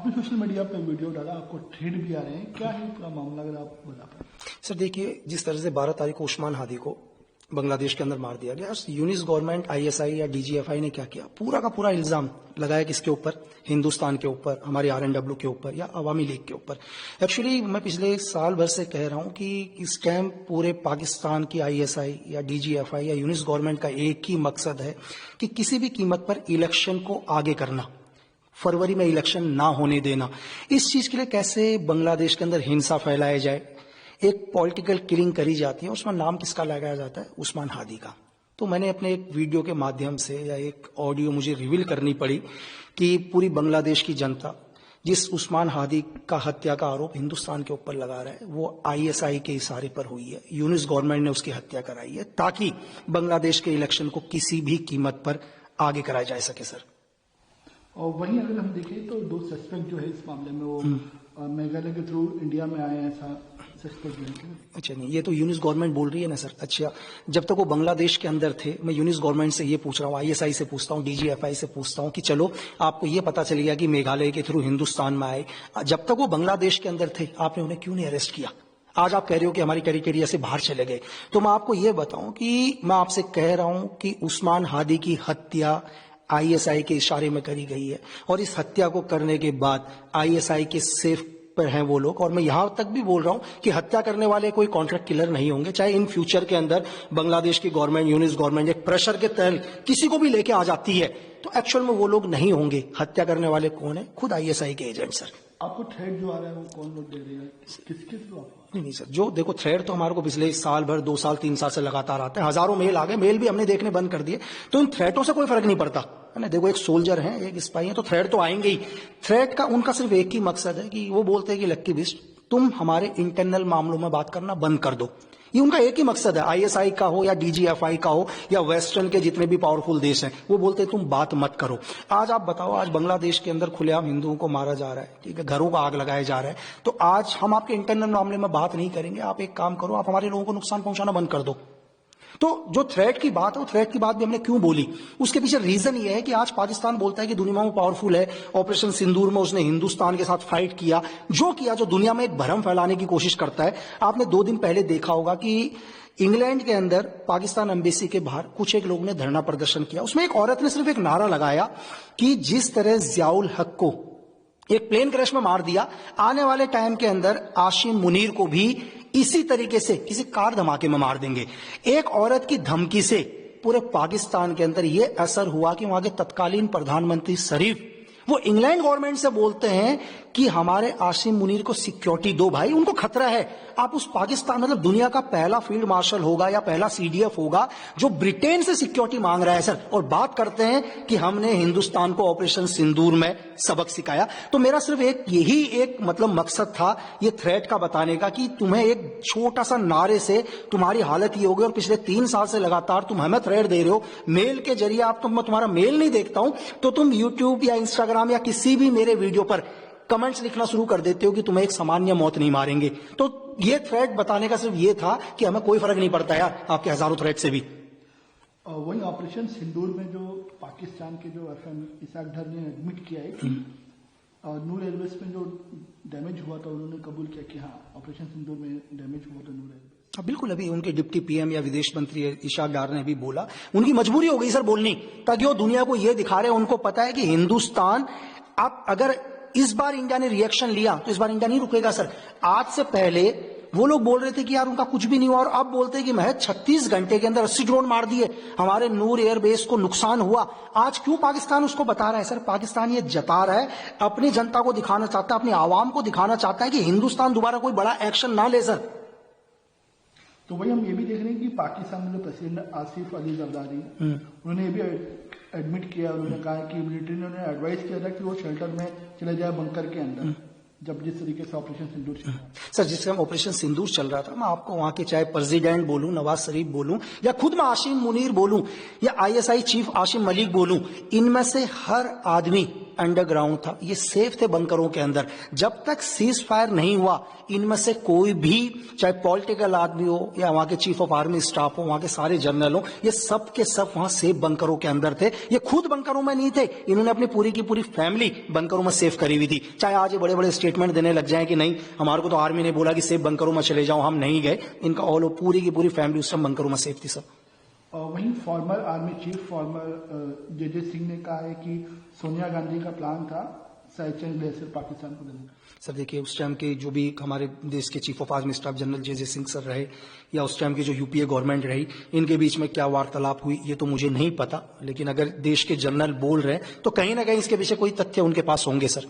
आपने social media पे video डाला, आपको थ्रेड भी आ रहे हैं, क्या है पूरा मामला, अगर आप बता पाए? सर देखिए, जिस तरह से 12 तारीख को उस्मान हादी को बांग्लादेश के अंदर मार दिया गया, यूनिस गवर्नमेंट आईएसआई या डीजीएफआई ने क्या किया, पूरा का पूरा इल्जाम लगाया किसके ऊपर, हिंदुस्तान के ऊपर, हमारे आरएनडब्ल्यू के ऊपर या अवामी लीग के ऊपर। एक्चुअली मैं पिछले साल भर से कह रहा हूं कि इस टाइम पूरे पाकिस्तान की आईएसआई या डीजीएफआई या यूनिस गवर्नमेंट का एक ही मकसद है कि किसी भी कीमत पर इलेक्शन को आगे करना, फरवरी में इलेक्शन ना होने देना। इस चीज के लिए कैसे बांग्लादेश के अंदर हिंसा फैलाया जाए, एक पॉलिटिकल किलिंग करी जाती है, उसमें नाम किसका लगाया जाता है, उस्मान हादी का। तो मैंने अपने एक वीडियो के माध्यम से या एक ऑडियो मुझे रिवील करनी पड़ी कि पूरी बांग्लादेश की जनता जिस उस्मान हादी का हत्या का आरोप हिंदुस्तान के ऊपर लगा रहा है, वो आईएसआई के इशारे पर हुई है, यूनिस गवर्नमेंट ने उसकी हत्या कराई है ताकि बांग्लादेश के इलेक्शन को किसी भी कीमत पर आगे कराया जा सके। सर, और वहीं अगर हम देखें तो 2 सस्पेक्ट जो है इस मामले में वो मेघालय के थ्रू इंडिया में आए हैं, ऐसा सस्पेक्ट है। अच्छा, नहीं, ये तो यूनिस गवर्नमेंट बोल रही है ना सर। अच्छा, जब तक वो बांग्लादेश के अंदर थे, मैं यूनिस गवर्नमेंट से ये पूछ रहा हूँ, आईएसआई से पूछता हूँ, डीजीएफआई से पूछता हूँ कि चलो आपको ये पता चल गया कि मेघालय के थ्रू हिंदुस्तान में आए, जब तक वो बांग्लादेश के अंदर थे आपने उन्हें क्यों नहीं अरेस्ट किया? आज आप कह रहे हो कि हमारी टेरिटोरिया से बाहर चले गए। तो मैं आपको ये बताऊं कि मैं आपसे कह रहा हूं कि उस्मान हादी की हत्या आईएसआई के इशारे में करी गई है, और इस हत्या को करने के बाद आईएसआई के सेफ पर हैं वो लोग। और मैं यहां तक भी बोल रहा हूं कि हत्या करने वाले कोई कॉन्ट्रैक्ट किलर नहीं होंगे, चाहे इन फ्यूचर के अंदर बांग्लादेश की गवर्नमेंट, यूनिस गवर्नमेंट एक प्रेशर के तहत किसी को भी लेके आ जाती है, तो एक्चुअल में वो लोग नहीं होंगे। हत्या करने वाले कौन है? खुद आईएसआई के एजेंट। सर, आपको थ्रेड जो आ रहा है वो कौन लोग दे रहे हैं, किसके थ्रू आपको? नहीं सर, जो देखो थ्रेड तो हमारे को पिछले साल भर, 2 साल 3 साल से लगातार आते हैं, हजारों मेल आ गए, मेल भी हमने देखने बंद कर दिए। तो इन थ्रेटों से कोई फर्क नहीं पड़ता है ना। देखो, एक सोल्जर है, एक स्पाई है, तो थ्रेड तो आएंगे ही। थ्रेड का उनका सिर्फ एक ही मकसद है कि वो बोलते हैं कि लक्की बिस्ट, तुम हमारे इंटरनल मामलों में बात करना बंद कर दो। ये उनका एक ही मकसद है, आईएसआई का हो या डीजीएफआई का हो या वेस्टर्न के जितने भी पावरफुल देश हैं, वो बोलते हैं तुम बात मत करो। आज आप बताओ, आज बांग्लादेश के अंदर खुलेआम हिंदुओं को मारा जा रहा है, ठीक है, घरों को आग लगाया जा रहा है, तो आज हम आपके इंटरनल मामले में बात नहीं करेंगे। आप एक काम करो, आप हमारे लोगों को नुकसान पहुंचाना बंद कर दो। तो जो थ्रेट की बात है, वो थ्रेट की बात भी हमने क्यों बोली, उसके पीछे रीजन ये है कि आज पाकिस्तान बोलता है कि दुनिया में पावरफुल है, ऑपरेशन सिंदूर में उसने हिंदुस्तान के साथ फाइट किया, जो दुनिया में एक भ्रम फैलाने की कोशिश करता है। आपने 2 दिन पहले देखा होगा कि इंग्लैंड के अंदर पाकिस्तान एम्बेसी के बाहर कुछ एक लोगों ने धरना प्रदर्शन किया। उसमें एक औरत ने सिर्फ एक नारा लगाया कि जिस तरह जियाउल हक को एक प्लेन क्रैश में मार दिया, आने वाले टाइम के अंदर आशिम मुनीर को भी इसी तरीके से किसी कार धमाके में मार देंगे। एक औरत की धमकी से पूरे पाकिस्तान के अंदर यह असर हुआ कि वहां के तत्कालीन प्रधानमंत्री शरीफ वो इंग्लैंड गवर्नमेंट से बोलते हैं कि हमारे आसिम मुनीर को सिक्योरिटी दो भाई, उनको खतरा है। आप उस पाकिस्तान, मतलब दुनिया का पहला फील्ड मार्शल होगा या पहला सीडीएफ होगा जो ब्रिटेन से सिक्योरिटी मांग रहा है सर, और बात करते हैं कि हमने हिंदुस्तान को ऑपरेशन सिंदूर में सबक सिखाया। तो मेरा सिर्फ यही एक मतलब मकसद था ये थ्रेट का बताने का कि तुम्हें एक छोटा सा नारे से तुम्हारी हालत ये हो गई, और पिछले 3 साल से लगातार तुम हमें थ्रेट दे रहे हो मेल के जरिए। आप मैं तुम्हारा मेल नहीं देखता हूं तो तुम यूट्यूब या इंस्टाग्राम या किसी भी मेरे वीडियो पर कमेंट्स लिखना शुरू कर देते हो कि तुम्हें एक सामान्य मौत नहीं मारेंगे। तो ये थ्रेट बताने का सिर्फ ये था कि हमें कोई फर्क नहीं पड़ता यार आपके हजारों थ्रेट से भी। वही ऑपरेशन सिंदूर में जो पाकिस्तान के जो एफएम इसाक डर ने एडमिट किया है, नूर एयरबेस में जो डैमेज हुआ था, उन्होंने कबूल किया कि हाँ ऑपरेशन सिंदूर में डैमेज हुआ था नूर एयरबेस। बिल्कुल, अभी उनके डिप्टी पीएम या विदेश मंत्री इशाक डार ने भी बोला, उनकी मजबूरी हो गई सर बोलनी, ताकि वो दुनिया को ये दिखा रहे हैं, उनको पता है कि हिंदुस्तान, आप अगर इस बार इंडिया ने रिएक्शन लिया तो इस बार इंडिया नहीं रुकेगा सर। आज से पहले वो लोग बोल रहे थे कि यार उनका कुछ भी नहीं हुआ, और अब बोलते हैं कि महज 36 घंटे के अंदर 80 ड्रोन मार दिए, हमारे नूर एयरबेस को नुकसान हुआ। आज क्यों पाकिस्तान उसको बता रहा है सर? पाकिस्तान ये जता रहा है, अपनी जनता को दिखाना चाहता है, अपनी आवाम को दिखाना चाहता है कि हिंदुस्तान दोबारा कोई बड़ा एक्शन ना ले सर। तो वही हम ये भी देख रहे हैं कि पाकिस्तान में जो प्रेसिडेंट आसिफ अली जरदारी उन्होंने ये भी एडमिट किया, उन्होंने कहा कि मिलिट्री ने उन्हें एडवाइस किया था कि वो शेल्टर में चले जाए बंकर के अंदर, जब जिस तरीके से ऑपरेशन सिंदूर चल रहा था। सर, जिस टाइम ऑपरेशन सिंदूर चल रहा था, मैं आपको वहां के चाहे प्रेसिडेंट बोलूं, नवाज शरीफ बोलूं, या खुद मैं आसिम मुनीर बोलूं, या आईएसआई चीफ आसिम मलिक बोलूं, इनमें से हर आदमी अंडरग्राउंड था, ये सेफ थे बंकरों के अंदर। जब तक सीज फायर नहीं हुआ, इनमें से कोई भी, चाहे पॉलिटिकल आदमी हो या वहां के चीफ ऑफ आर्मी स्टाफ हो, वहां के सारे जनरल हो, ये सब के सब वहां सेफ बंकरों के अंदर थे। ये खुद बंकरों में नहीं थे, इन्होंने अपनी पूरी की पूरी फैमिली बंकरों में सेफ करी हुई थी। चाहे आज ये बड़े बड़े स्टेटमेंट देने लग जाए कि नहीं, हमारे को तो आर्मी ने बोला कि सेफ बंकरों में चले जाओ, हम नहीं गए। इनका ऑल पूरी की पूरी फैमिली उस समय बंकरों में सेफ थी सर। वहीं फॉर्मर आर्मी चीफ फॉर्मर जे सिंह ने कहा है कि सोनिया गांधी का प्लान था साइचेन ग्लेशियर पाकिस्तान को देने का। सर देखिए, उस टाइम के जो भी हमारे देश के chief of army staff general J Singh sir रहे, या उस टाइम की जो यूपीए गवर्नमेंट रही, इनके बीच में क्या वार्तालाप हुई ये तो मुझे नहीं पता, लेकिन अगर देश के जनरल बोल रहे हैं तो कहीं ना कहीं इसके पीछे कोई तथ्य उनके पास होंगे सर।